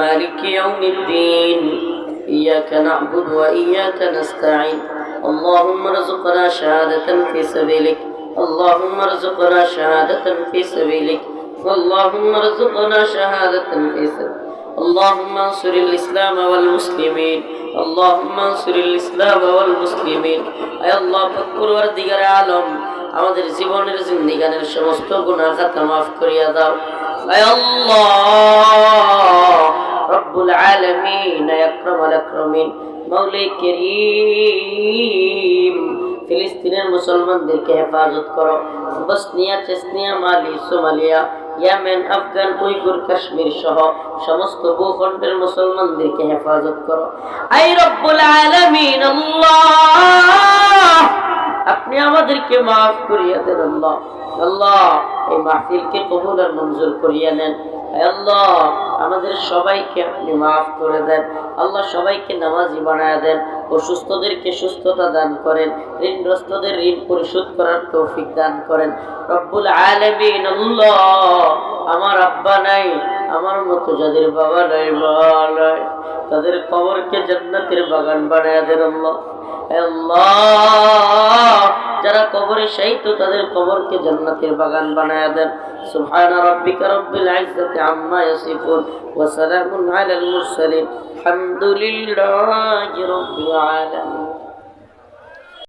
مالك يوم الدين إياك نعبد وإياك نستعين اللهم ارزقنا شهادة في سبيلك اللهم ارزقنا شهادة في سبيلك اللهم ارزقنا شهادة في سبيلك اللهم انصر الإسلام والمسلمين اللهم انصر الإسلام والمسلمين أي الله পরওয়ারদিগার আলম আমাদের জীবনের জিন্দেগানের সমস্ত গুনাহ খাতা মাফ করিয়া দাও আয় আল্লাহ রব্বুল আলামিন আয় আকরামুল আকরামিন মাওলাই করিম ফিলিস্তিনের মুসলমানদেরকে হেফাজত করো বসনিয়া চেচনিয়া মালি Somalia Yemen Afghan Uyghur Kashmir সহ সমস্ত ভূখণ্ডের মুসলমানদেরকে হেফাজত করো আয় রব্বুল আলামিন আল্লাহ আপনি আমাদেরকে মাফ করিয়া দেন আল্লাহ আল্লাহ এই মাহফিলকে কবুল আর মঞ্জুর করিয়া নেন আল্লাহ আমাদের সবাইকে আপনি মাফ করে দেন আল্লাহ সবাইকে নামাজি বানায়া দেন অসুস্থদেরকে সুস্থতা দান করেন ঋণগ্রস্তদের ঋণ পরিশোধ করার তৌফিক দান করেন রব্বুল আলামিন আল্লাহ আমার আব্বা নাই আমার মতো যাদের বাবা নাই মা নাই তাদের কবরকে জান্নাতের বাগান বানায়া দেন আল্লাহ আল্লাহ যারা কবরে শায়িত তাদের কবরকে জান্নাতের বাগান বানায়া দেন সুবহান রাব্বিকা রাব্বিল ইজ্জাতি আম্মা ইয়াসিফুন ওয়া সালামুন আলাল মুরসালিন আলহামদুলিল্লাহি রাব্বিল আলামিন।